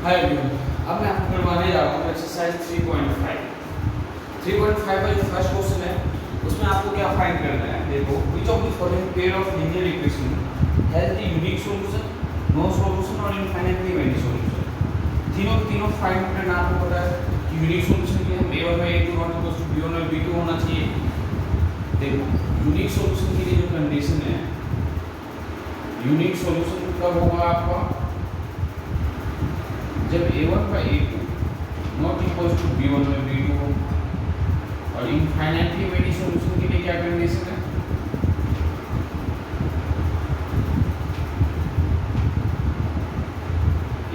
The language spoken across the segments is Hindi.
हाय एवरीवन, अब मैं आपको करवाने जा रहा हूँ एक्सरसाइज 3.5 का जो फर्स्ट क्वेश्चन है उसमें आपको क्या फाइंड करना है। देखो, which of the following pair of linear equation has the unique solution, no solution और इनफाइनाइटली मेनी सॉल्यूशन। तीनों फाइंड करना आपको पता है कि यूनिक सॉल्यूशन क्या है, a1 by a2 not equal to b1 by b2 होना चाहिए। देखो, यूनिक सॉल्यूशन के लिए जो कंडीशन है, यूनिक सॉल्यूशन कब होगा आपका, जब a1 by a2 not equal to b1 by b2 हो। और इनफाइनाइटली मेनी सॉल्यूशन के लिए क्या कंडीशन है,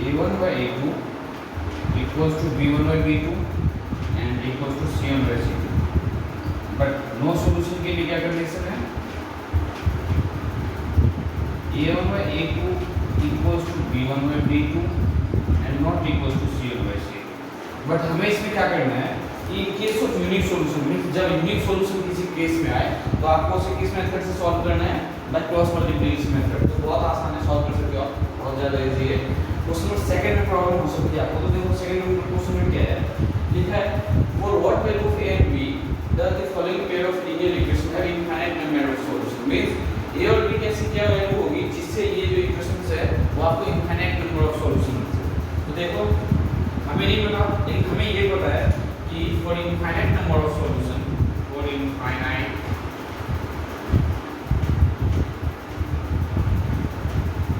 a1 by a2 equals to b1 by b2 and equals to c1 by c2। But no solution के लिए क्या कंडीशन है, a1 by a2 equals to b1 by b2 and not equals to c1 by c2। But हमें इसमें क्या करना है, in case of unique solution means जब यूनिक सॉल्यूशन किसी केस में आए तो आपको उसे किस मेथड से सॉल्व करना है, बाय क्रॉस मल्टीप्लिकेशन मेथड। तो बहुत आसान है, सॉल्व कर सकते हो आप, बहुत ज़्यादा इजी है। क्वेश्चन नंबर सेकंड में प्रॉब्लम हो सकती है आपको। तो देखो सेकंड नंबर क्वेश्चन में क्या है, लिखा है for what value of a and b does the following pair of linear equation have infinite number of solution। Means a और b कैसी क्या वैल्यू होगी जिससे ये जो इक्वेशंस है वो आपको इनफाइनाइट नंबर ऑफ सॉल्यूशन मिलते। तो देखो, हमें नहीं पता, लेकिन हमें ये पता है कि for infinite number of solution, for infinite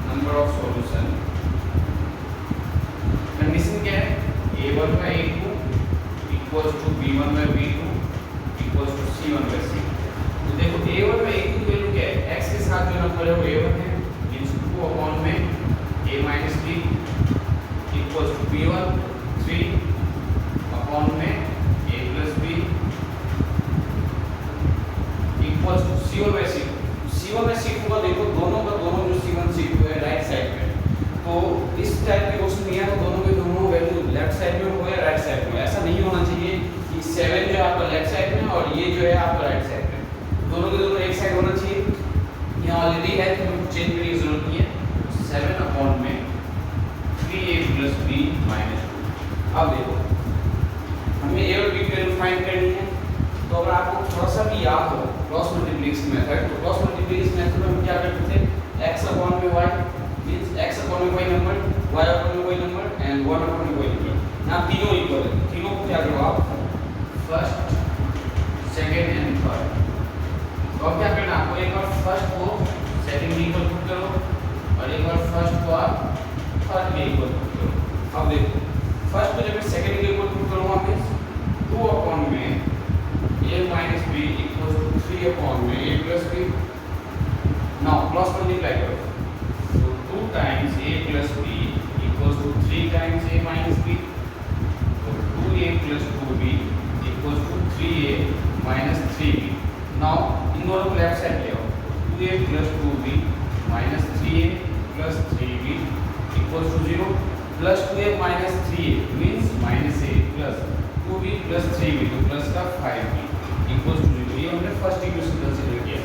number of solution, condition क्या है, a1 by a2 equals to b1 by b2 equals to c1 by c2। तो देखो a1 by a2 की वैल्यू क्या है, x के साथ जो नंबर है वो a1 है, मींस 2 अपॉन में a minus b equals to b1 3 upon में a plus b equals to c1 by c2। c1 by c2 का देखो दोनों जो c1 c2 है राइट साइड में, तो इस टाइप के क्वेश्चन में तो दोनों के दोनों वैल्यू लेफ्ट साइड में हो या राइट साइड में। ऐसा नहीं होना चाहिए कि 7 जो है आपका लेफ्ट साइड में और ये जो है आपका राइट साइड में, दोनों के दोनों एक साइड होना चाहिए। यहाँ ऑलरेडी है तो हमको चेंज करने की जरूरत नहीं है। 7 अपॉन में 3a plus b minus 2। अब देखो, हमें a और b की वैल्यू फाइंड करनी है। तो अगर आपको थोड़ा सा भी याद हो क्रॉस मल्टीप्लिकेशन मेथड, तो क्रॉस मल्टीप्लिकेशन मेथड में हम क्या करते थे, x अपॉन में y मींस x अपॉन में कोई नंबर, y अपॉन में कोई नंबर एंड 1 अपॉन में कोई नंबर। यहाँ तीनों इक्वल है, तीनों को क्या करो आप, फर्स्ट सेकंड एंड थर्ड। तो अब क्या करना आपको, एक बार फर्स्ट को सेकंड में इक्वल पुट करो और एक बार फर्स्ट को आप थर्ड में इक्वल पुट करो। अब देखो, फर्स्ट को जब मैं सेकंड के इक्वल पुट करूंगा मींस 2 अपॉन में a minus b equals to 3 upon में a plus b। Now cross multiply करो, so 2 times a plus b equals to 3 times a minus b। तो 2a plus 2b equals to 3a minus 3b। Now इन दोनों को लेफ्ट साइड ले आओ, 2a plus 2b minus 3a plus 3b equals to 0 plus 2a minus 3a means minus a plus 2b plus 3b तो प्लस का 5b equals to 0। ये हमने फर्स्ट इक्वेशन कंसीडर किया।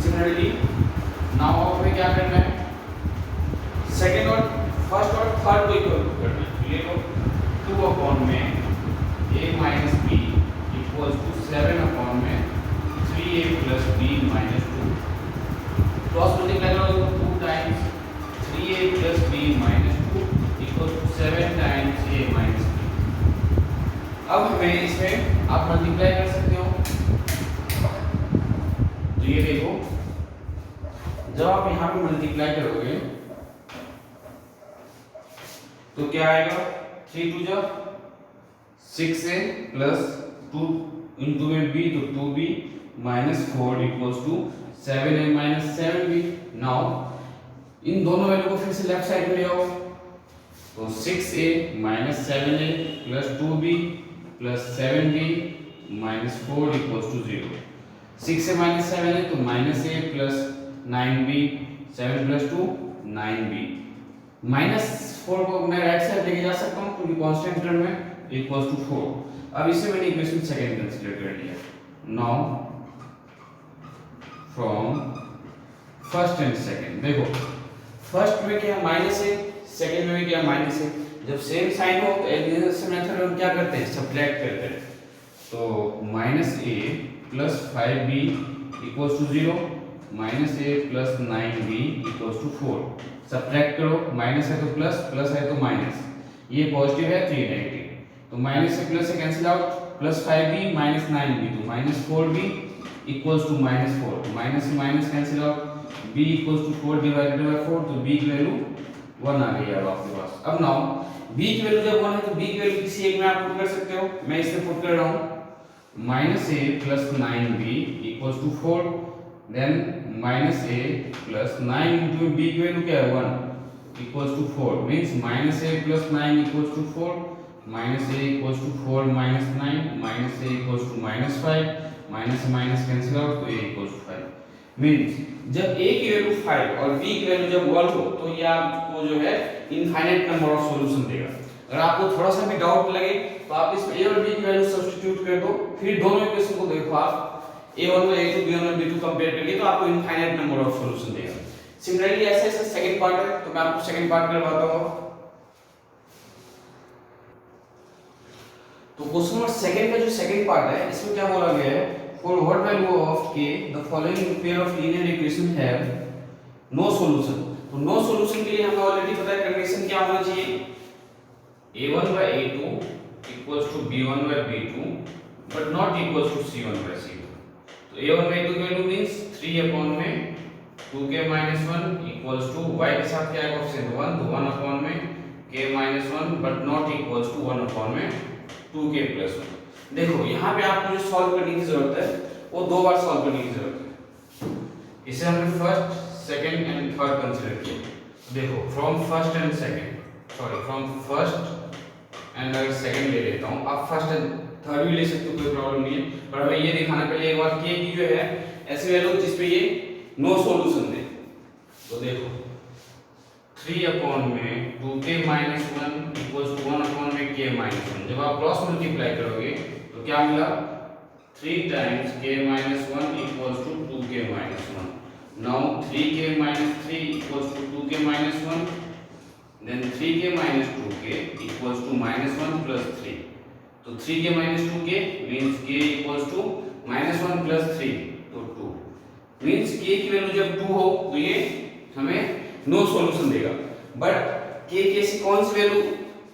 सिमिलरली नाउ हमें क्या करना है, सेकंड और फर्स्ट और थर्ड को इक्वल करना है। ये लो 2 अपॉन में a minus b equals to 7 upon में 3a plus b minus 2। Cross multiply करो तो 2 times 3a plus b minus 2 equals to 7 times a minus b। अब हमें इसमें आप मल्टीप्लाई कर सकते हो। तो ये देखो, जब आप यहाँ पे मल्टीप्लाई करोगे तो क्या आएगा, 3 2 जा 6a प्लस 2 इंटू में b तो 2b minus 4 equals to 7a minus 7b। Now इन दोनों वैल्यू को फिर से लेफ्ट साइड में ले आओ, तो 6a minus 7a plus 2b plus 7b minus 4 equals to 0। 6 से माइनस 7 है तो minus a plus 9b, 7 plus 2 9b। Minus 4 को मैं राइट साइड लेके जा सकता हूँ क्योंकि कांस्टेंट टर्म में इक्वल्स टू 4। अब इसे मैंने इक्वेशन सेकंड कंसीडर कर लिया। Now from first and second, देखो फर्स्ट में क्या माइनस है, सेकंड में भी क्या माइनस है। जब सेम साइन हो तो एलिमिनेशन मेथड में हम क्या करते हैं, सब्ट्रैक्ट करते हैं। तो -a + 5b = 0, -a + 9b = 4। Subtract करो, माइनस है तो प्लस, प्लस है तो माइनस, ये पॉजिटिव है तो ये नेगेटिव, तो माइनस से प्लस से कैंसिल आउट, +5b - 9b, तो -4b = -4, माइनस से minus cancel out, b = 4 divided by 4, तो b की वैल्यू 1 आ गई अब आपके पास। अब नाउ b की वैल्यू जब 1 है तो b की वैल्यू किसी एक में आप पुट कर सकते हो, मैं इसमें पुट कर रहा हूं, -a + 9b = 4, then -a + 9 into b की वैल्यू क्या है 1 = 4, means -a + 9 = 4, -a = 4 - 9, -a = -5, minus से माइनस कैंसिल आउट, तो a = 5। मींस जब a की वैल्यू 5 और b की वैल्यू जब 1 हो तो ये आपको जो है इनफाइनाइट नंबर ऑफ सॉल्यूशन देगा। अगर आपको थोड़ा सा भी डाउट लगे तो आप इसमें a और b की वैल्यू सब्स्टिट्यूट कर दो, फिर दोनों इक्वेशन को देखो आप, a1 में a2, b1 में b2 कंपेयर करके, तो आपको इनफाइनाइट नंबर ऑफ सॉल्यूशन देगा। सिमिलरली ऐसे ऐसे सेकंड पार्ट है, तो मैं आपको सेकंड पार्ट करवाता हूं। तो क्वेश्चन नंबर सेकंड का जो सेकंड पार्ट है, इसमें क्या बोला गया है, for what value of k the following pair of linear equation have no solution. तो नो सॉल्यूशन के लिए हमें ऑलरेडी पता है कंडीशन क्या होना चाहिए, a1/a2 = b1/b2 but not = c1/c2। तो a1/a2 की वैल्यू मींस 3 2k - 1 = y के साथ क्या है कोएफिशिएंट 1, तो 1 k - 1 बट नॉट = 1 2k + 1। देखो यहाँ पे आपको जो सॉल्व करने की जरूरत है वो दो बार सॉल्व करने की जरूरत है। इसे हमने first, second and third consider किया। देखो फ्रॉम फर्स्ट एंड सेकंड ले लेता हूँ, आप फर्स्ट एंड थर्ड भी ले सकते हो, कोई प्रॉब्लम नहीं है, पर हमें ये दिखाना पहले एक बार k की जो है ऐसी वैल्यू जिस पे ये नो सॉल्यूशन दे। तो देखो 3 में 2k - 1 = 1 k - 1, जब आप क्रॉस मल्टीप्लाई करोगे तो क्या मिला, 3 times k - 1 = 2k - 1। Now 3k - 3 = 2k - 1, then 3k - 2k = -1 + 3। तो 3k - 2k means k = -1 + 3, तो 2 मींस k की वैल्यू जब 2 हो तो ये हमें नो सॉल्यूशन देगा। बट k की ऐसी कौन सी वैल्यू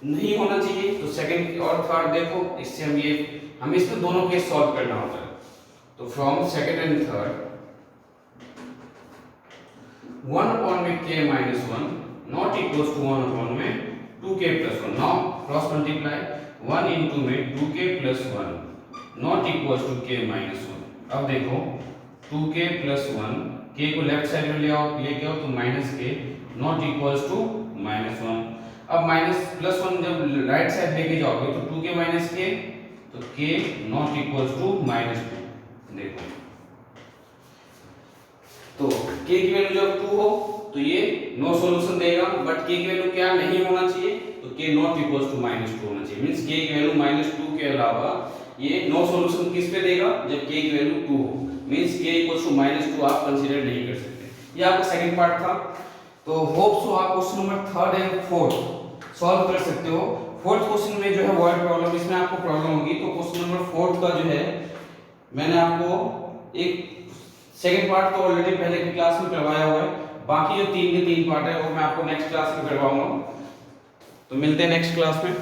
नहीं होना चाहिए, तो सेकंड और थर्ड देखो, इससे हम इसमें दोनों केस सॉल्व करना होता है। तो from second and third 1 k - 1 not equals to 1 2k + 1। Now cross multiply 1 into में 2k + 1 not equals to k - 1। अब देखो 2k + 1, k को लेफ्ट साइड में लेके आओ तो -k नॉट इक्वल्स टू -1। अब +1 जब राइट साइड लेके जाओगे तो 2k - k, तो k नॉट इक्वल्स टू -2। देखो तो k की वैल्यू जब 2 हो तो ये नो सॉल्यूशन देगा, बट k की वैल्यू क्या नहीं होना चाहिए, तो k नॉट इक्वल्स टू -2 होना चाहिए। मींस k की वैल्यू -2 के अलावा ये नो सॉल्यूशन किस पे देगा, जब k की वैल्यू 2 हो, मींस k इक्वल्स टू -2 आप कंसीडर नहीं कर सकते। ये आपका सेकंड पार्ट था। तो होप सो आप question number third and fourth solve कर सकते हो। फोर्थ क्वेश्चन में जो है वर्ड प्रॉब्लम, इसमें आपको प्रॉब्लम होगी, तो क्वेश्चन नंबर फोर्थ का जो है मैंने आपको एक सेकंड पार्ट तो ऑलरेडी पहले की क्लास में करवाया हुआ है, बाकी जो 3 के 3 पार्ट है वो मैं आपको नेक्स्ट क्लास में करवाऊंगा। तो मिलते हैं नेक्स्ट क्लास में।